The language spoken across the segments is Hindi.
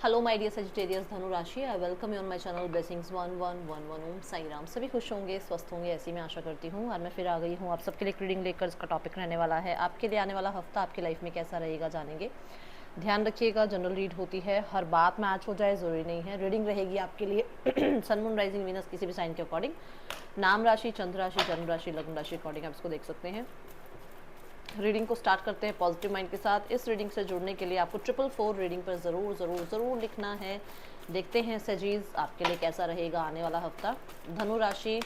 हेलो माय डियर सजिटेरियस धनु राशि, I welcome you on my channel blessings 1111 ओम साई राम। सभी खुश होंगे, स्वस्थ होंगे, ऐसी मैं आशा करती हूँ। और मैं फिर आ गई हूँ आप सबके लिए रीडिंग लेकर। इसका टॉपिक रहने वाला है आपके लिए आने वाला हफ्ता आपकी लाइफ में कैसा रहेगा, जानेंगे। ध्यान रखिएगा, जनरल रीड होती है, हर बात मैच हो जाए ज़रूरी नहीं है। रीडिंग रहेगी आपके लिए सन मून राइजिंग वीनस किसी भी साइन के अकॉर्डिंग, नाम राशि, चंद्र राशि, जन्म राशि, लग्न राशि अकॉर्डिंग आप इसको देख सकते हैं। रीडिंग को स्टार्ट करते हैं पॉजिटिव माइंड के साथ। इस रीडिंग से जुड़ने के लिए आपको 444 रीडिंग पर ज़रूर ज़रूर ज़रूर लिखना है। देखते हैं सजीज आपके लिए कैसा रहेगा आने वाला हफ्ता। धनु राशि,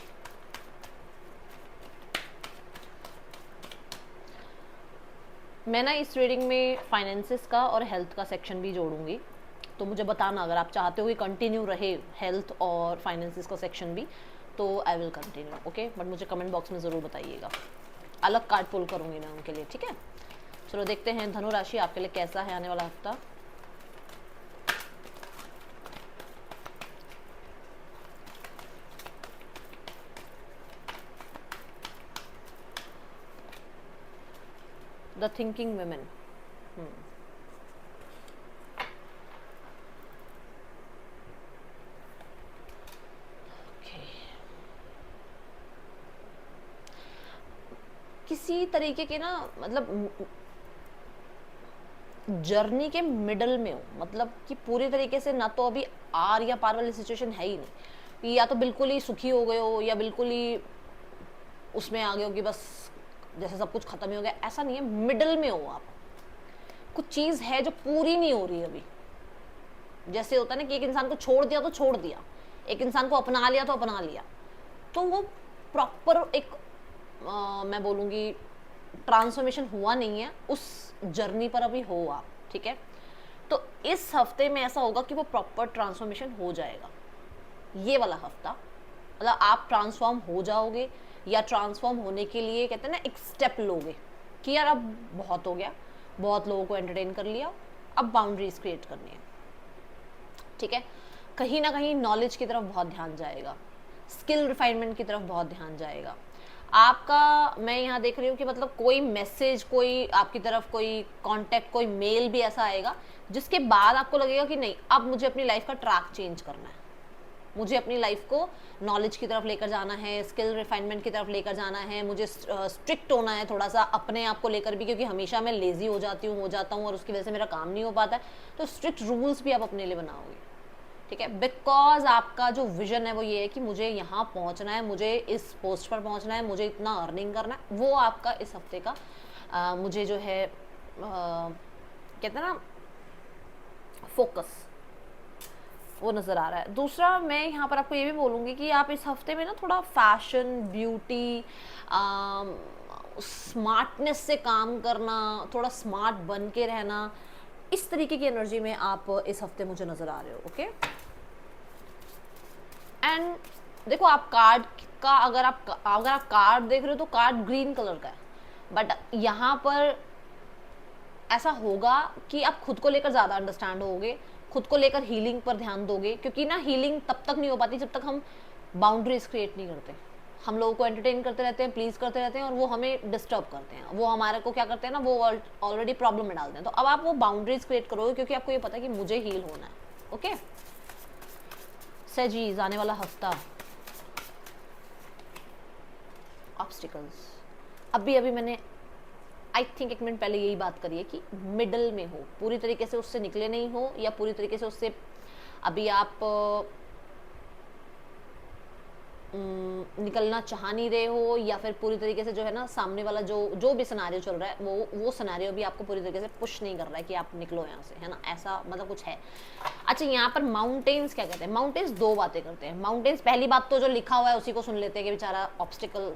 मैं ना इस रीडिंग में फाइनेंसेस का और हेल्थ का सेक्शन भी जोड़ूंगी, तो मुझे बताना अगर आप चाहते हो कि कंटिन्यू रहे हेल्थ और फाइनेंसेस का सेक्शन भी, तो I will continue, okay. But मुझे कमेंट बॉक्स में ज़रूर बताइएगा, अलग कार्ड पुल करूंगी मैं उनके लिए, ठीक है। चलो देखते हैं धनु राशि आपके लिए कैसा है आने वाला हफ्ता। द थिंकिंग वुमेन, किसी तरीके के ना, मतलब जर्नी के मिडल में हो, मतलब कि पूरी तरीके से ना तो अभी आर या पार वाली सिचुएशन है ही नहीं कि या तो बिल्कुल ही सुखी हो गए हो या बिल्कुल ही उसमें आ गए हो कि बस जैसे सब कुछ खत्म ही हो गया। ऐसा नहीं है, मिडल में हो आप। कुछ चीज़ है जो पूरी नहीं हो रही अभी। जैसे होता है ना कि एक इंसान को छोड़ दिया तो छोड़ दिया, एक इंसान को अपना लिया तो अपना लिया, तो वो प्रॉपर एक मैं बोलूँगी ट्रांसफॉर्मेशन हुआ नहीं है, उस जर्नी पर अभी हो आप, ठीक है। तो इस हफ्ते में ऐसा होगा कि वो प्रॉपर ट्रांसफॉर्मेशन हो जाएगा। ये वाला हफ्ता मतलब आप ट्रांसफॉर्म हो जाओगे या ट्रांसफॉर्म होने के लिए कहते हैं ना एक स्टेप लोगे कि यार अब बहुत हो गया, बहुत लोगों को एंटरटेन कर लिया, अब बाउंड्रीज क्रिएट करनी है, ठीक है। कहीं ना कहीं नॉलेज की तरफ बहुत ध्यान जाएगा, स्किल रिफाइनमेंट की तरफ बहुत ध्यान जाएगा आपका। मैं यहाँ देख रही हूँ कि मतलब कोई मैसेज, कोई आपकी तरफ कोई कांटेक्ट, कोई मेल भी ऐसा आएगा जिसके बाद आपको लगेगा कि नहीं, अब मुझे अपनी लाइफ का ट्रैक चेंज करना है, मुझे अपनी लाइफ को नॉलेज की तरफ लेकर जाना है, स्किल रिफाइनमेंट की तरफ लेकर जाना है, मुझे स्ट्रिक्ट होना है थोड़ा सा अपने आप को लेकर भी, क्योंकि हमेशा मैं लेजी हो जाता हूँ और उसकी वजह से मेरा काम नहीं हो पाता है। तो स्ट्रिक्ट रूल्स भी आप अपने लिए बनाओगे, ठीक है। बिकॉज आपका जो विजन है वो ये है कि मुझे यहाँ पहुँचना है, मुझे इस पोस्ट पर पहुँचना है, मुझे इतना अर्निंग करना है। वो आपका इस हफ्ते का मुझे जो है कहते हैं ना फोकस, वो नज़र आ रहा है। दूसरा मैं यहाँ पर आपको ये भी बोलूँगी कि आप इस हफ्ते में ना थोड़ा फैशन, ब्यूटी, स्मार्टनेस से काम करना, थोड़ा स्मार्ट बन के रहना, इस तरीके की एनर्जी में आप इस हफ्ते मुझे नज़र आ रहे हो, ओके। एंड देखो, आप कार्ड का अगर आप कार्ड देख रहे हो तो कार्ड ग्रीन कलर का है, बट यहाँ पर ऐसा होगा कि आप खुद को लेकर ज़्यादा अंडरस्टैंड होगे, खुद को लेकर हीलिंग पर ध्यान दोगे, क्योंकि ना हीलिंग तब तक नहीं हो पाती जब तक हम बाउंड्रीज क्रिएट नहीं करते। हम लोगों को एंटरटेन करते रहते हैं, प्लीज करते रहते हैं, और वो हमें डिस्टर्ब करते हैं, वो हमारे को क्या करते हैं ना, वो ऑलरेडी प्रॉब्लम में डालते हैं। तो अब आप वो बाउंड्रीज क्रिएट करोगे क्योंकि आपको ये पता है कि मुझे हील होना है, ओके। सजीज आने वाला हफ्ता, ऑब्स्टिकल्स, अभी मैंने आई थिंक 1 मिनट पहले यही बात करी है कि मिडल में हो, पूरी तरीके से उससे निकले नहीं हो, या पूरी तरीके से उससे अभी आप निकलना चाह नहीं रहे हो, या फिर पूरी तरीके से जो है ना सामने वाला जो भी सिनेरियो चल रहा है वो सिनेरियो भी आपको पूरी तरीके से पुश नहीं कर रहा है कि आप निकलो यहाँ से, है ना, ऐसा मतलब कुछ है। अच्छा, यहाँ पर माउंटेन्स क्या कहते हैं? माउंटेन्स 2 बातें करते हैं। माउंटेन्स, पहली बात तो जो लिखा हुआ है उसी को सुन लेते हैं कि बेचारा ऑब्स्टिकल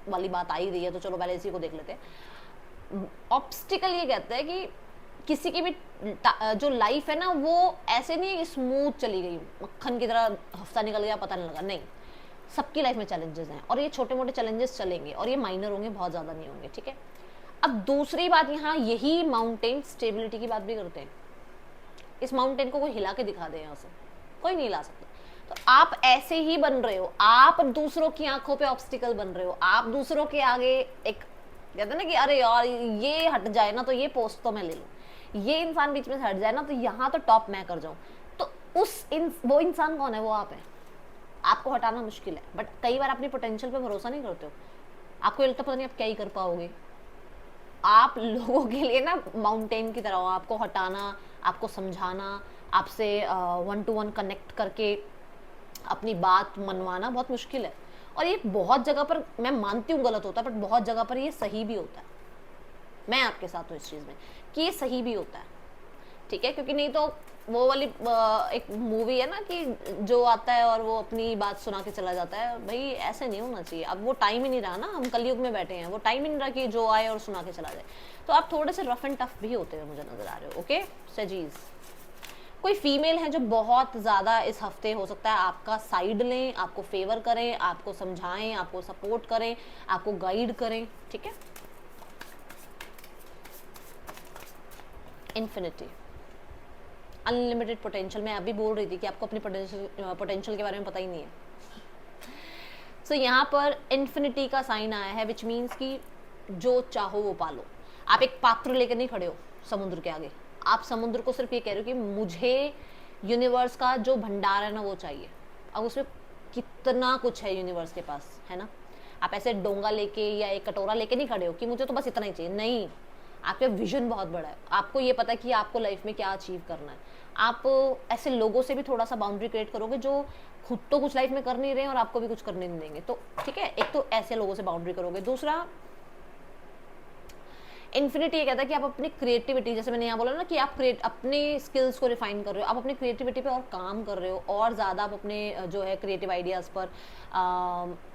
वाली बात आई रही है, तो चलो पहले इसी को देख लेते हैं। ऑब्स्टिकल ये कहता है कि किसी की भी जो लाइफ है ना वो ऐसे नहीं है कि स्मूथ चली गई, मक्खन की तरह हफ्ता निकल गया पता नहीं लगा, नहीं। सबकी लाइफ में चैलेंजेस हैं, और ये छोटे मोटे चैलेंजेस चलेंगे, और ये माइनर होंगे, बहुत ज़्यादा नहीं होंगे, ठीक है। अब दूसरी बात, यहाँ यही माउंटेन स्टेबिलिटी की बात भी करते हैं। इस माउंटेन को कोई हिला के दिखा दे यहाँ से, कोई नहीं हिला सकता। तो आप ऐसे ही बन रहे हो, आप दूसरों की आंखों पे ऑब्स्टिकल बन रहे हो, आप दूसरों के आगे एक कहते हैं ना कि अरे यार ये हट जाए ना तो ये पोस्ट तो मैं ले लूँ, ये इंसान बीच में से हट जाए ना, तो यहाँ तो टॉप मैं कर जाऊँ। तो वो इंसान कौन है? वो आप है। आपको हटाना मुश्किल है, बट कई बार अपनी पोटेंशियल पे भरोसा नहीं करते हो। आपको ये लगता पता नहीं आप क्या ही कर पाओगे। आप लोगों के लिए ना माउंटेन की तरह हो, आपको हटाना, आपको समझाना, आपसे 1 to 1 कनेक्ट करके अपनी बात मनवाना बहुत मुश्किल है। और ये बहुत जगह पर मैं मानती हूँ गलत होता है, बट बहुत जगह पर ये सही भी होता है। मैं आपके साथ हूँ इस चीज़ में कि ये सही भी होता है, ठीक है। क्योंकि नहीं तो वो वाली एक मूवी है ना कि जो आता है और वो अपनी बात सुना के चला जाता है, भाई ऐसे नहीं होना चाहिए। अब वो टाइम ही नहीं रहा ना, हम कलयुग में बैठे हैं, वो टाइम ही नहीं रहा कि जो आए और सुना के चला जाए। तो आप थोड़े से रफ एंड टफ भी होते हुए मुझे नजर आ रहे हो। ओके सजीज, कोई फीमेल है जो बहुत ज़्यादा इस हफ्ते हो सकता है आपका साइड लें, आपको फेवर करें, आपको समझाएं, आपको सपोर्ट करें, आपको गाइड करें, ठीक है। Infinity, unlimited potential. मैं अभी बोल रही थी कि आपको अपनी पोटेंशियल के बारे में पता ही नहीं है। सो यहाँ पर इन्फिनिटी का साइन आया है, विच मीन्स कि जो चाहो वो पालो। आप एक पात्र लेकर नहीं खड़े हो समुद्र के आगे, आप समुद्र को सिर्फ ये कह रहे हो कि मुझे यूनिवर्स का जो भंडार है ना वो चाहिए। अब उसमें कितना कुछ है यूनिवर्स के पास, है ना। आप ऐसे डोंगा लेके या एक कटोरा लेके नहीं खड़े हो कि मुझे तो बस इतना ही चाहिए, नहीं। आपका विजन बहुत बड़ा है, आपको ये पता है कि आपको लाइफ में क्या अचीव करना है। आप ऐसे लोगों से भी थोड़ा सा बाउंड्री क्रिएट करोगे जो खुद तो कुछ लाइफ में कर नहीं रहे हैं और आपको भी कुछ करने नहीं देंगे। तो ठीक है, एक तो ऐसे लोगों से बाउंड्री करोगे। दूसरा, इन्फिनिटी ये कहता है कि आप अपनी क्रिएटिविटी, जैसे मैंने यहाँ बोला ना कि आप अपने स्किल्स को रिफाइन कर रहे हो, आप अपनी क्रिएटिविटी पे और काम कर रहे हो, और ज़्यादा आप अपने जो है क्रिएटिव आइडियाज़ पर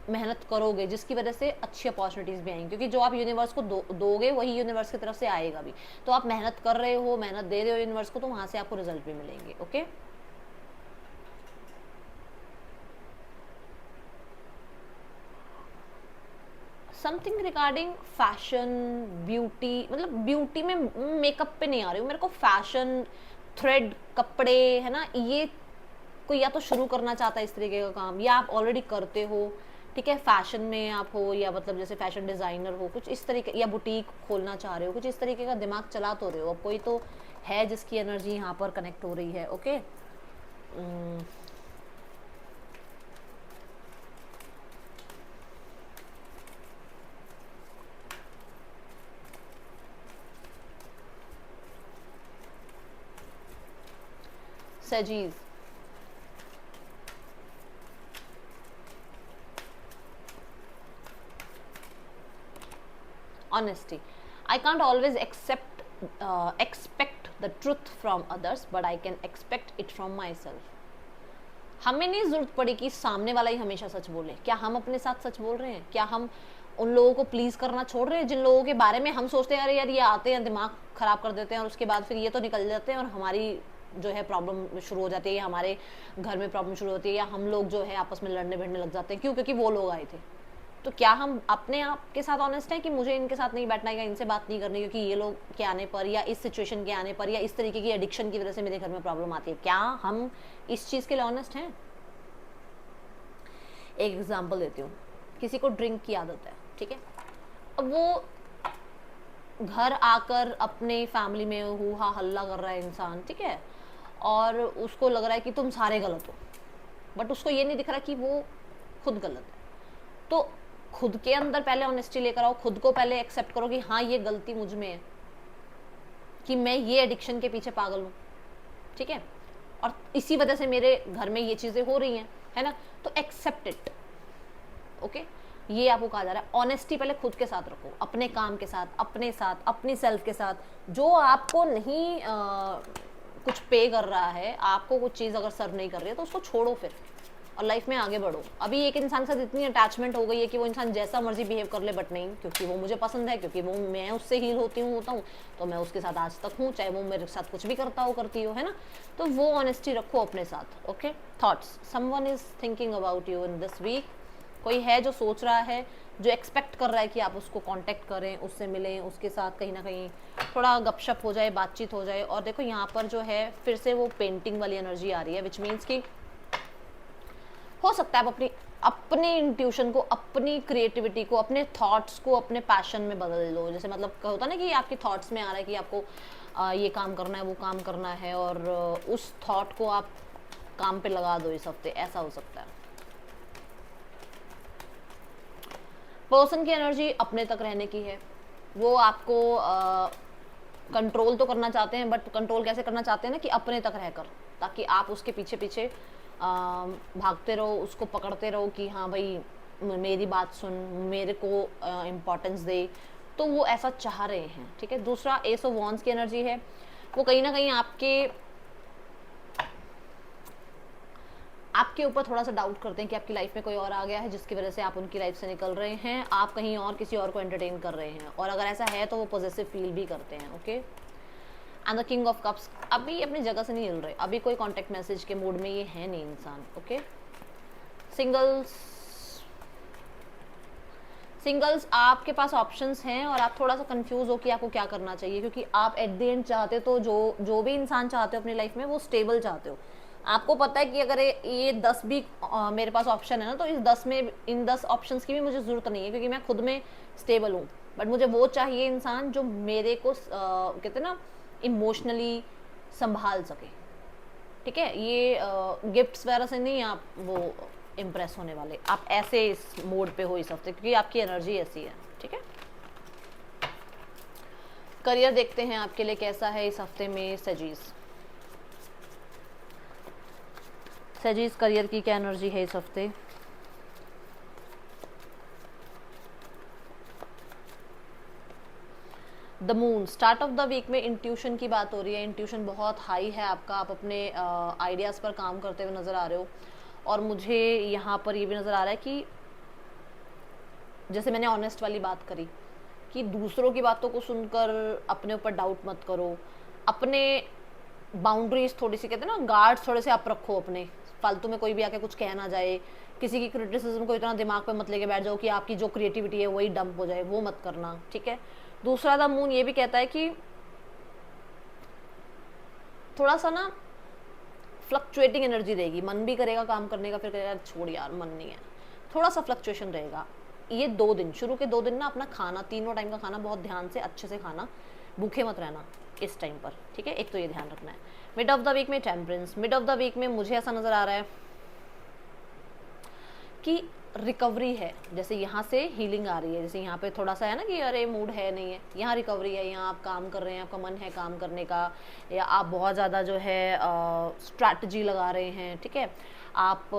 मेहनत करोगे, जिसकी वजह से अच्छी अपॉर्चुनिटीज़ भी आएंगी। क्योंकि जो आप यूनिवर्स को दोगे वही यूनिवर्स की तरफ से आएगा भी। तो आप मेहनत कर रहे हो, मेहनत दे रहे हो यूनिवर्स को, तो वहाँ से आपको रिजल्ट भी मिलेंगे। Okay, something regarding fashion, beauty, मतलब ब्यूटी में मेकअप पे नहीं आ रही हूँ, मेरे को फैशन, थ्रेड, कपड़े, है ना, ये कोई या तो शुरू करना चाहता है इस तरीके का काम, या आप ऑलरेडी करते हो, ठीक है। फैशन में आप हो, या मतलब जैसे फैशन डिज़ाइनर हो, कुछ इस तरीके, या बुटीक खोलना चाह रहे हो, कुछ इस तरीके का दिमाग चला तो रहे हो। अब कोई तो है जिसकी एनर्जी यहाँ पर कनेक्ट हो रही है। ओके, सजीज, honesty. I can't always expect the truth from others, but I can expect it from myself. हमें नहीं जरूरत पड़ी कि सामने वाला ही हमेशा सच बोले। क्या हम अपने साथ सच बोल रहे हैं? क्या हम उन लोगों को प्लीज करना छोड़ रहे हैं जिन लोगों के बारे में हम सोचते हैं अरे यार ये आते हैं दिमाग खराब कर देते हैं, और उसके बाद फिर ये तो निकल जाते हैं और हमारी जो है प्रॉब्लम शुरू हो जाती है, या हमारे घर में प्रॉब्लम शुरू होती है, या हम लोग जो है आपस में लड़ने भिड़ने लग जाते हैं। क्यों? क्योंकि वो लोग आए थे। तो क्या हम अपने आप के साथ ऑनेस्ट हैं कि मुझे इनके साथ नहीं बैठना है या इनसे बात नहीं करनी क्योंकि ये लोग के आने पर, या इस सिचुएशन के आने पर, या इस तरीके की एडिक्शन की वजह से मेरे घर में प्रॉब्लम आती है? क्या हम इस चीज़ के लिए ऑनेस्ट हैं? एक एग्जांपल देती हूँ। किसी को ड्रिंक की आदत है, ठीक है। अब वो घर आकर अपने फैमिली में हुआ हल्ला कर रहा है इंसान, ठीक है, और उसको लग रहा है कि तुम सारे गलत हो, बट उसको ये नहीं दिख रहा कि वो खुद गलत है। तो खुद के अंदर पहले ऑनेस्टी लेकर आओ, खुद को पहले एक्सेप्ट करो कि हाँ ये गलती मुझ में है, कि मैं ये एडिक्शन के पीछे पागल हूँ, ठीक है, और इसी वजह से मेरे घर में ये चीज़ें हो रही हैं, है ना। तो एक्सेप्ट इट। ओके, ये आपको कहा जा रहा है। ऑनेस्टी पहले खुद के साथ रखो, अपने काम के साथ, अपने साथ, अपनी सेल्फ के साथ। जो आपको नहीं कुछ पे कर रहा है, आपको कुछ चीज़ अगर सर्व नहीं कर रही है तो उसको छोड़ो फिर, और लाइफ में आगे बढ़ो। अभी एक इंसान के साथ इतनी अटैचमेंट हो गई है कि वो इंसान जैसा मर्जी बिहेव कर ले, बट नहीं, क्योंकि वो मुझे पसंद है, क्योंकि वो मैं उससे हील होता हूँ, तो मैं उसके साथ आज तक हूँ, चाहे वो मेरे साथ कुछ भी करता हो, करती हो, है ना। तो वो ऑनेस्टी रखो अपने साथ। Okay, thoughts, someone is thinking about you in this week. कोई है जो सोच रहा है, जो एक्सपेक्ट कर रहा है कि आप उसको कांटेक्ट करें, उससे मिलें, उसके साथ कहीं ना कहीं थोड़ा गपशप हो जाए, बातचीत हो जाए। और देखो यहाँ पर जो है फिर से वो पेंटिंग वाली एनर्जी आ रही है, विच मीन्स कि हो सकता है आप अपने इंट्यूशन को, अपनी क्रिएटिविटी को, अपने थॉट्स को अपने पैशन में बदल लो। जैसे मतलब होता ना कि आपके थॉट्स में आ रहा है कि आपको ये काम करना है, वो काम करना है, और उस थॉट को आप काम पे लगा दो इस हफ्ते, ऐसा हो सकता है। पर्सन की एनर्जी अपने तक रहने की है, वो आपको कंट्रोल तो करना चाहते हैं, बट कंट्रोल कैसे करना चाहते हैं ना, कि अपने तक रहकर, ताकि आप उसके पीछे पीछे भागते रहो, उसको पकड़ते रहो कि हाँ भाई मेरी बात सुन, मेरे को इम्पोर्टेंस दे, तो वो ऐसा चाह रहे हैं, ठीक है। दूसरा एस ऑफ वॉन्ड्स की एनर्जी है, वो कहीं ना कहीं आपके ऊपर थोड़ा सा डाउट करते हैं कि आपकी लाइफ में कोई और आ गया है जिसकी वजह से आप उनकी लाइफ से निकल रहे हैं, आप कहीं और किसी और को एंटरटेन कर रहे हैं, और अगर ऐसा है तो वो पॉजिटिव फील भी करते हैं, okay. And the king of cups, अभी अपनी जगह से नहीं हिल रहे, अभी कोई कॉन्टेक्ट मैसेज के मूड में ये है नहीं इंसान, ओके। सिंगल्स आपके पास ऑप्शंस हैं और आप थोड़ा सा कंफ्यूज हो कि आपको क्या करना चाहिए, क्योंकि आप एट द एंड चाहते तो जो भी इंसान चाहते हो अपनी लाइफ में वो स्टेबल चाहते हो। आपको पता है कि अगर ये 10 भी मेरे पास ऑप्शन है ना, तो इन 10 ऑप्शंस की भी मुझे ज़रूरत नहीं है, क्योंकि मैं खुद में स्टेबल हूँ। बट मुझे वो चाहिए इंसान जो मेरे को कहते हैं ना इमोशनली संभाल सके, ठीक है। ये गिफ्ट्स वगैरह से नहीं आप वो इम्प्रेस होने वाले, आप ऐसे इस मोड पे हो इस हफ्ते, क्योंकि आपकी एनर्जी ऐसी है, ठीक है। करियर देखते हैं आपके लिए कैसा है इस हफ्ते में। सजीज करियर की क्या एनर्जी है इस हफ्ते। The moon, start of the week में इंट्यूशन की बात हो रही है, इंट्यूशन बहुत हाई है आपका, आप अपने आइडियाज़ पर काम करते हुए नज़र आ रहे हो, और मुझे यहाँ पर ये भी नज़र आ रहा है कि जैसे मैंने ऑनेस्ट वाली बात करी कि दूसरों की बातों को सुनकर अपने ऊपर डाउट मत करो, अपने बाउंड्रीज थोड़ी सी कहते हैं ना, गार्ड्स थोड़े से आप रखो अपने, फालतू में कोई भी आके कुछ कह ना जाए, किसी की क्रिटिसिज्म को इतना दिमाग पे मत लेके बैठ जाओ कि आपकी जो क्रिएटिविटी है वही डंप हो जाए, वो मत करना, ठीक है। दूसरा द मून ये भी कहता है कि थोड़ा सा ना फ्लक्चुएटिंग एनर्जी रहेगी, मन भी करेगा काम करने का, फिर करेगा छोड़ यार मन नहीं है, थोड़ा सा फ्लक्चुएशन रहेगा। ये 2 दिन, शुरू के 2 दिन ना अपना खाना, तीनों टाइम का खाना बहुत ध्यान से अच्छे से खाना, भूखे मत रहना इस टाइम पर, ठीक है। एक तो ये ध्यान रखना है। मिड ऑफ द वीक में temperance, mid of the week में मुझे ऐसा नज़र आ रहा है कि रिकवरी है, जैसे यहाँ से हीलिंग आ रही है, जैसे यहाँ पे थोड़ा सा है ना कि अरे मूड है नहीं है, यहाँ रिकवरी है, यहाँ आप काम कर रहे हैं, आपका मन है काम करने का, या आप बहुत ज़्यादा जो है स्ट्रैटेजी लगा रहे हैं, ठीक है। आप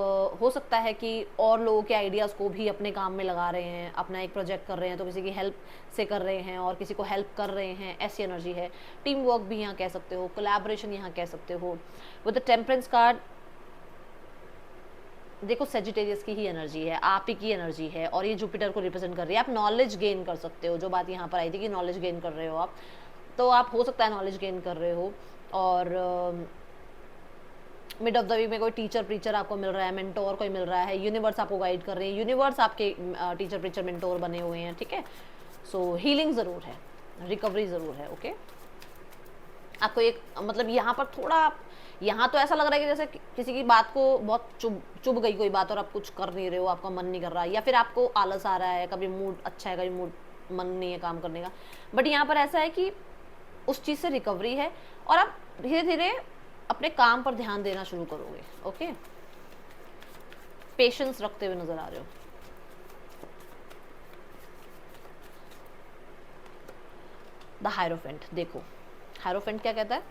हो सकता है कि और लोगों के आइडियाज़ को भी अपने काम में लगा रहे हैं, अपना एक प्रोजेक्ट कर रहे हैं तो किसी की हेल्प से कर रहे हैं और किसी को हेल्प कर रहे हैं, ऐसी एनर्जी है। टीम वर्क भी यहाँ कह सकते हो, कोलैबोरेशन यहाँ कह सकते हो। विद द टेम्परेंस कार्ड देखो सेजिटेरियस की ही एनर्जी है, आप ही की एनर्जी है, और ये जुपिटर को रिप्रेजेंट कर रही है। आप नॉलेज गेन कर सकते हो, जो बात यहाँ पर आई थी कि नॉलेज गेन कर रहे हो आप, तो आप हो सकता है नॉलेज गेन कर रहे हो। और मिड ऑफ द वीक में कोई टीचर प्रीचर आपको मिल रहा है, मेंटोर कोई मिल रहा है, यूनिवर्स आपको गाइड कर रहे हैं, यूनिवर्स आपके टीचर प्रीचर मेंटोर बने हुए हैं, ठीक है। सो हीलिंग ज़रूर है, रिकवरी ज़रूर है, ओके। आपको एक मतलब यहाँ पर थोड़ा, यहाँ तो ऐसा लग रहा है कि जैसे किसी की बात को बहुत चुभ गई कोई बात और आप कुछ कर नहीं रहे हो, आपका मन नहीं कर रहा है, या फिर आपको आलस आ रहा है, कभी मूड अच्छा है, कभी मूड मन नहीं है काम करने का। बट यहाँ पर ऐसा है कि उस चीज़ से रिकवरी है और आप धीरे धीरे अपने काम पर ध्यान देना शुरू करोगे, ओके। पेशेंस रखते हुए नजर आ रहे हो। द हायरोफेंट, देखो हायरोफेंट क्या कहता है,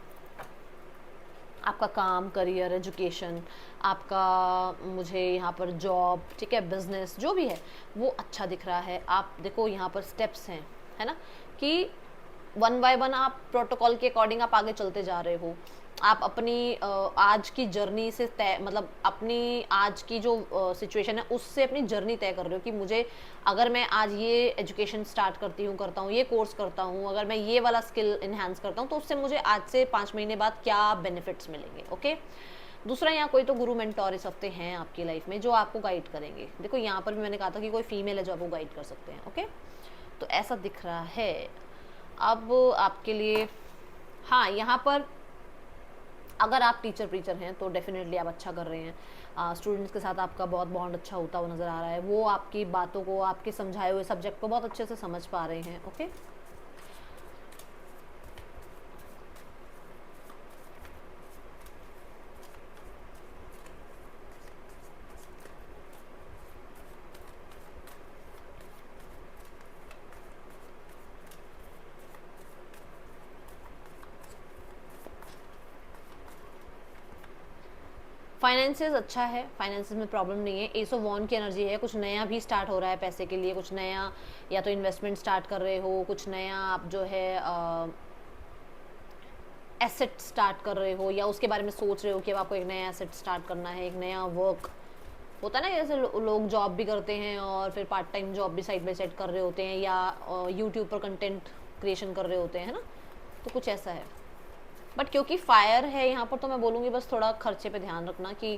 आपका काम, करियर, एजुकेशन, आपका मुझे यहाँ पर जॉब, ठीक है, बिजनेस जो भी है वो अच्छा दिख रहा है। आप देखो यहाँ पर स्टेप्स हैं, है ना, कि 1 बाय 1 आप प्रोटोकॉल के अकॉर्डिंग आप आगे चलते जा रहे हो। आप अपनी आज की जर्नी से तय, मतलब अपनी आज की जो सिचुएशन है उससे अपनी जर्नी तय कर रहे हो कि मुझे, अगर मैं आज ये एजुकेशन स्टार्ट करता हूँ, ये कोर्स करता हूँ, अगर मैं ये वाला स्किल इन्हांस करता हूँ तो उससे मुझे आज से 5 महीने बाद क्या बेनिफिट्स मिलेंगे, ओके। दूसरा, यहाँ कोई तो गुरु मेंटोर इस हफ्ते हैं आपकी लाइफ में जो आपको गाइड करेंगे। देखो यहाँ पर भी मैंने कहा था कि कोई फीमेल है जो आपको गाइड कर सकते हैं, ओके। तो ऐसा दिख रहा है अब आपके लिए। हाँ, यहाँ पर अगर आप टीचर प्रीचर हैं तो डेफिनेटली आप अच्छा कर रहे हैं, स्टूडेंट्स के साथ आपका बहुत बॉन्ड अच्छा होता हुआ नज़र आ रहा है, वो आपकी बातों को, आपके समझाए हुए सब्जेक्ट को बहुत अच्छे से समझ पा रहे हैं, ओके। फाइनेंसेस अच्छा है, फाइनेंसेस में प्रॉब्लम नहीं है। एस ऑफ वॉन्ड की एनर्जी है, कुछ नया भी स्टार्ट हो रहा है पैसे के लिए, कुछ नया या तो इन्वेस्टमेंट स्टार्ट कर रहे हो, कुछ नया आप जो है एसेट स्टार्ट कर रहे हो, या उसके बारे में सोच रहे हो कि अब आपको एक नया एसेट स्टार्ट करना है, एक नया वर्क होता है ना, जैसे लोग जॉब भी करते हैं और फिर पार्ट टाइम जॉब भी साइड बाई साइड कर रहे होते हैं, या यूट्यूब पर कंटेंट क्रिएशन कर रहे होते हैं, है ना, तो कुछ ऐसा है। बट क्योंकि फायर है यहाँ पर, तो मैं बोलूँगी बस थोड़ा खर्चे पे ध्यान रखना कि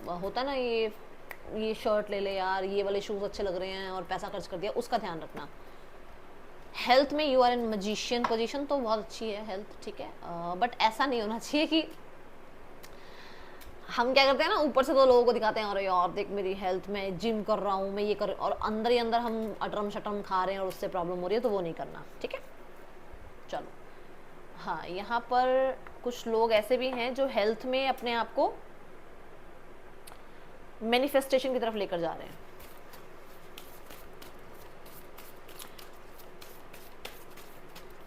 होता है ना, ये शर्ट ले ले यार, ये वाले शूज़ अच्छे लग रहे हैं और पैसा खर्च कर दिया, उसका ध्यान रखना। हेल्थ में you are in magician position, तो बहुत अच्छी है हेल्थ, ठीक है, बट ऐसा नहीं होना चाहिए कि हम क्या करते हैं ना, ऊपर से तो लोगों को दिखाते हैं, अरे यार देख मेरी हेल्थ में जिम कर रहा हूँ मैं, ये कर, और अंदर ही अंदर हम अटरम शटरम खा रहे हैं और उससे प्रॉब्लम हो रही है, तो वो नहीं करना, ठीक है। चलो, हाँ, यहाँ पर कुछ लोग ऐसे भी हैं जो हेल्थ में अपने आप को मैनिफेस्टेशन की तरफ लेकर जा रहे हैं,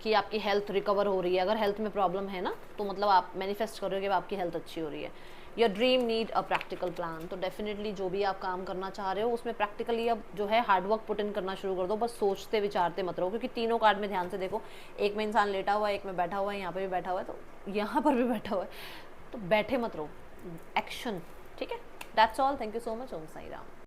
कि आपकी हेल्थ रिकवर हो रही है। अगर हेल्थ में प्रॉब्लम है ना, तो मतलब आप मैनिफेस्ट कर रहे हो कि आपकी हेल्थ अच्छी हो रही है। Your dream need a practical plan, तो डेफिनेटली जो भी आप काम करना चाह रहे हो उसमें प्रैक्टिकली अब जो है हार्डवर्क पुट इन करना शुरू कर दो, बस सोचते विचारते मत रहो, क्योंकि तीनों कार्ड में ध्यान से देखो, एक में इंसान लेटा हुआ है, एक में बैठा हुआ है, यहाँ पे भी बैठा हुआ है, तो यहाँ पर भी बैठा हुआ है, तो बैठे मत रहो, एक्शन, ठीक है। That's all, thank you so much, Om Sai Ram.